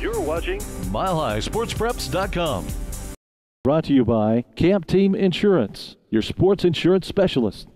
You're watching MileHighSportsPreps.com. Brought to you by Camp Team Insurance, your sports insurance specialist.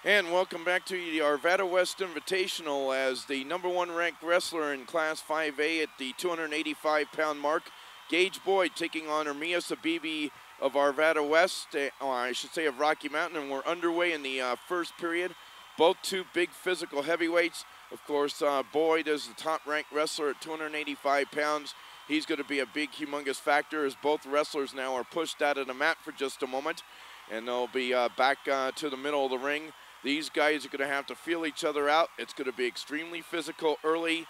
And welcome back to the Arvada West Invitational as the #1 ranked wrestler in Class 5A at the 285-pound mark, Gage Boyd, taking on Ermias Abebe of Arvada West, or I should say of Rocky Mountain, and we're underway in the first period. Both two big physical heavyweights. Of course, Boyd is the top-ranked wrestler at 285 pounds. He's going to be a big, humongous factor as both wrestlers now are pushed out of the mat for just a moment, and they'll be back to the middle of the ring. These guys are going to have to feel each other out. It's going to be extremely physical early.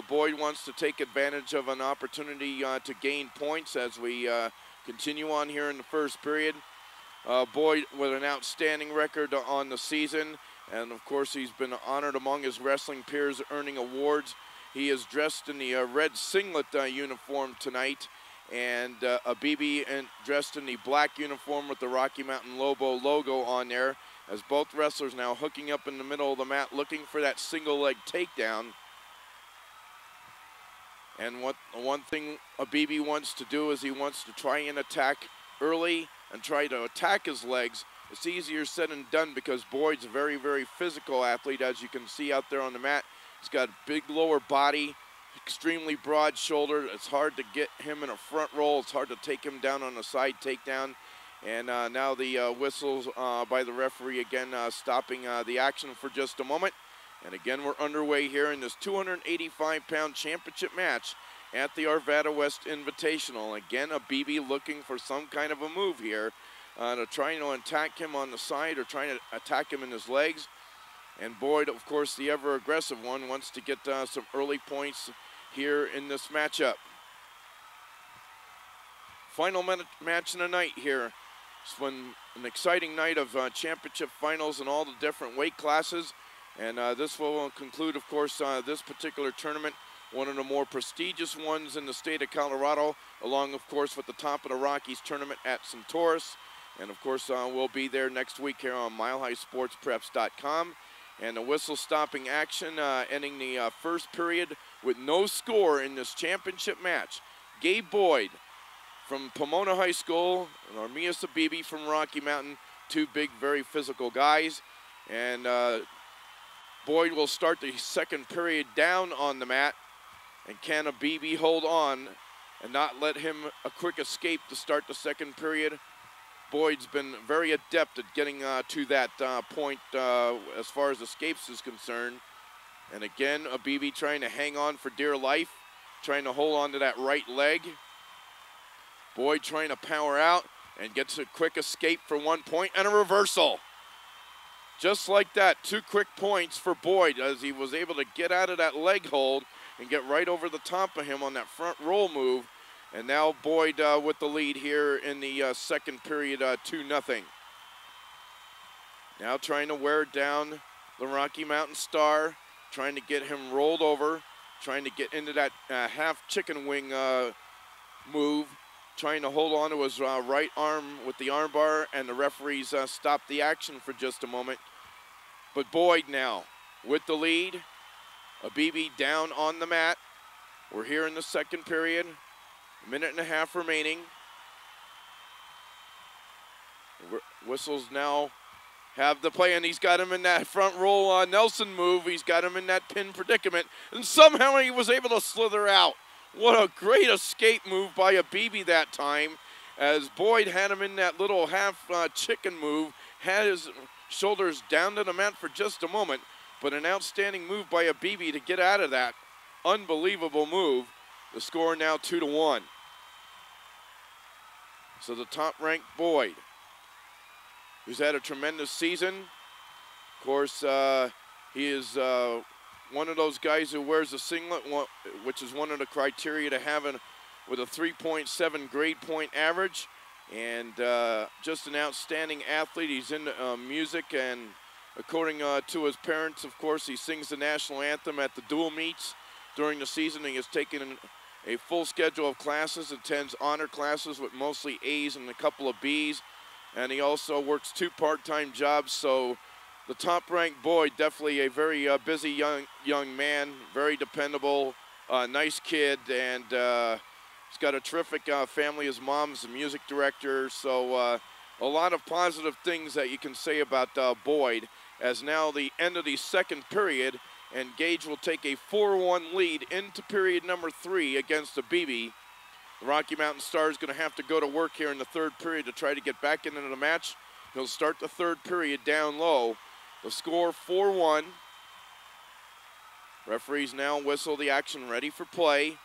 Boyd wants to take advantage of an opportunity to gain points as we continue on here in the first period. Boyd with an outstanding record on the season, and of course he's been honored among his wrestling peers, earning awards. He is dressed in the red singlet uniform tonight, and Abebe dressed in the black uniform with the Rocky Mountain logo on there, as both wrestlers now hooking up in the middle of the mat looking for that single leg takedown. And one thing Abebe wants to do is he wants to try and attack early and try to attack his legs. It's easier said than done because Boyd's a very, very physical athlete, as you can see out there on the mat. He's got a big lower body, extremely broad shoulder. It's hard to get him in a front roll. It's hard to take him down on a side takedown. And now the whistles by the referee again stopping the action for just a moment. And again, we're underway here in this 285-pound championship match at the Arvada West Invitational. Again, Abebe looking for some kind of a move here to try to attack him on the side or trying to attack him in his legs. And Boyd, of course, the ever-aggressive one, wants to get some early points here in this matchup. Final match of the night here. It's been an exciting night of championship finals in all the different weight classes. And this will conclude, of course, this particular tournament, one of the more prestigious ones in the state of Colorado, along, of course, with the Top of the Rockies tournament at Centaurus. And, of course, we'll be there next week here on MileHighSportsPreps.com. And the whistle-stopping action ending the first period with no score in this championship match. Gabe Boyd from Pomona High School and Ermias Abebe from Rocky Mountain, two big, very physical guys. And Boyd will start the second period down on the mat. And can Abebe hold on and not let him a quick escape to start the second period? Boyd's been very adept at getting to that point as far as escapes is concerned. And again, Abebe trying to hang on for dear life, trying to hold on to that right leg. Boyd trying to power out and gets a quick escape for 1 point and a reversal. Just like that, 2 quick points for Boyd as he was able to get out of that leg hold and get right over the top of him on that front roll move. And now Boyd with the lead here in the second period, 2-0. Now trying to wear down the Rocky Mountain star, trying to get him rolled over, trying to get into that half chicken wing move, trying to hold on to his right arm with the arm bar, and the referees stopped the action for just a moment. But Boyd now with the lead. Abebe down on the mat. We're here in the second period. A minute and a half remaining. Whistles now have the play, and he's got him in that front roll Nelson move. He's got him in that pin predicament, and somehow he was able to slither out. What a great escape move by Abebe that time, as Boyd had him in that little half chicken move, had his shoulders down to the mat for just a moment, but an outstanding move by Abebe to get out of that. Unbelievable move. The score now 2-1. So the top-ranked Boyd, who's had a tremendous season. Of course, he is one of those guys who wears a singlet, which is one of the criteria to have with a 3.7 grade point average. And just an outstanding athlete. He's into music, and according to his parents, of course, he sings the national anthem at the dual meets during the season. He has taken a full schedule of classes, attends honor classes with mostly A's and a couple of B's, and he also works 2 part-time jobs. So the top-ranked Boyd, definitely a very busy young man, very dependable, nice kid, and he's got a terrific family. His mom's a music director, so a lot of positive things that you can say about Boyd. As now the end of the second period, and Gage will take a 4-1 lead into period number 3 against Abebe. The Rocky Mountain Star is going to have to go to work here in the third period to try to get back into the match. He'll start the third period down low. The score 4-1. Referees now whistle the action, ready for play.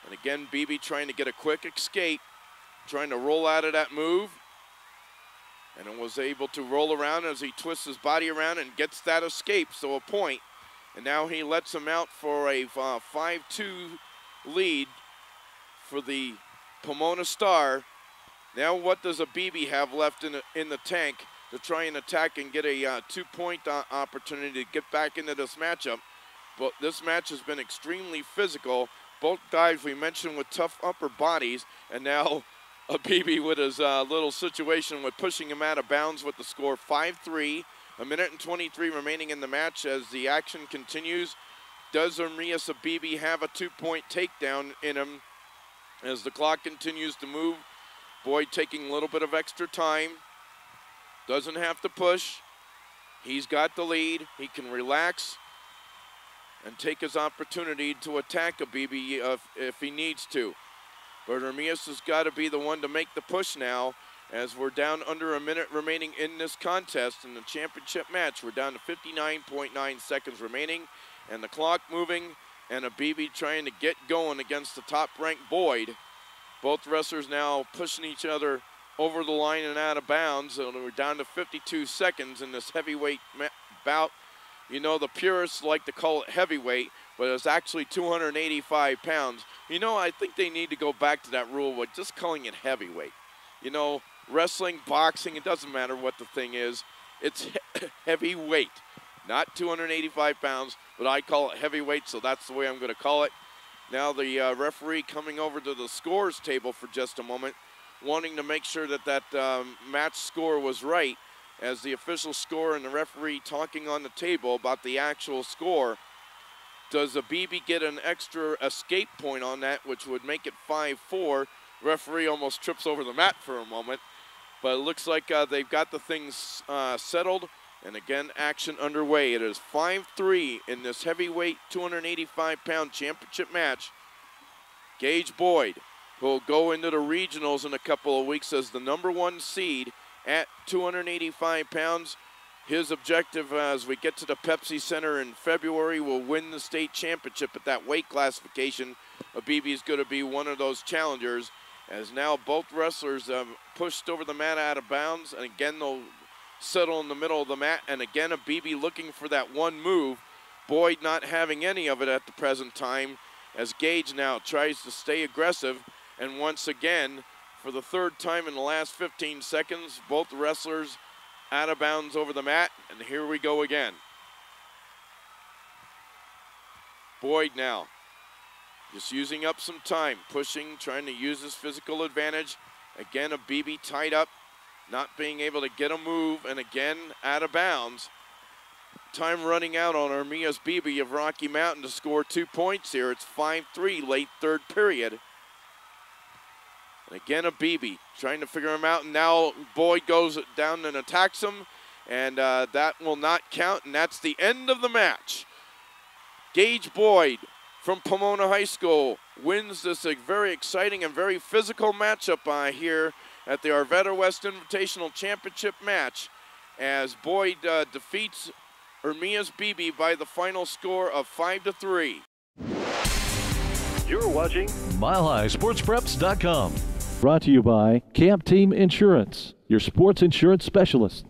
And again, Abebe trying to get a quick escape, trying to roll out of that move. And it was able to roll around as he twists his body around and gets that escape, so a point. And now he lets him out for a 5-2 lead for the Pomona Star. Now what does Abebe have left in the tank to try and attack and get a 2-point opportunity to get back into this matchup? But this match has been extremely physical. Both guys we mentioned with tough upper bodies, and now Abebe with his little situation with pushing him out of bounds with the score 5-3. A minute and 23 remaining in the match as the action continues. Does Ermias Abebe have a 2-point takedown in him as the clock continues to move? Boyd taking a little bit of extra time. Doesn't have to push. He's got the lead. He can relax and take his opportunity to attack Abebe if he needs to. But Ermias has got to be the one to make the push now, as we're down under a minute remaining in this contest in the championship match. We're down to 59.9 seconds remaining, and the clock moving, and Abebe trying to get going against the top-ranked Boyd. Both wrestlers now pushing each other over the line and out of bounds. And we're down to 52 seconds in this heavyweight bout. You know, the purists like to call it heavyweight, but it's actually 285 pounds. You know, I think they need to go back to that rule with just calling it heavyweight. You know, wrestling, boxing, it doesn't matter what the thing is. It's heavyweight, not 285 pounds, but I call it heavyweight, so that's the way I'm going to call it. Now the referee coming over to the scores table for just a moment, wanting to make sure that that match score was right, as the official score and the referee talking on the table about the actual score. Does Abebe get an extra escape point on that, which would make it 5-4? Referee almost trips over the mat for a moment, but it looks like they've got the things settled, and again, action underway. It is 5-3 in this heavyweight 285-pound championship match. Gage Boyd, who will go into the regionals in a couple of weeks as the #1 seed at 285 pounds. His objective as we get to the Pepsi Center in February will win the state championship at that weight classification. Abebe is going to be one of those challengers, as now both wrestlers pushed over the mat out of bounds, and again they'll settle in the middle of the mat, and again Abebe looking for that one move. Boyd not having any of it at the present time, as Gage now tries to stay aggressive, and once again, for the third time in the last 15 seconds, both wrestlers out of bounds over the mat, and here we go again. Boyd now just using up some time, pushing, trying to use his physical advantage. Again, Abebe tied up, not being able to get a move, and again out of bounds. Time running out on Ermias Abebe of Rocky Mountain to score 2 points here. It's 5-3 late third period. And again, Abebe trying to figure him out, and now Boyd goes down and attacks him, and that will not count, and that's the end of the match. Gage Boyd from Pomona High School wins this very exciting and very physical matchup here at the Arvada West Invitational Championship match, as Boyd defeats Ermias Abebe by the final score of 5-3. You're watching MileHighSportsPreps.com. Brought to you by Camp Team Insurance, your sports insurance specialist.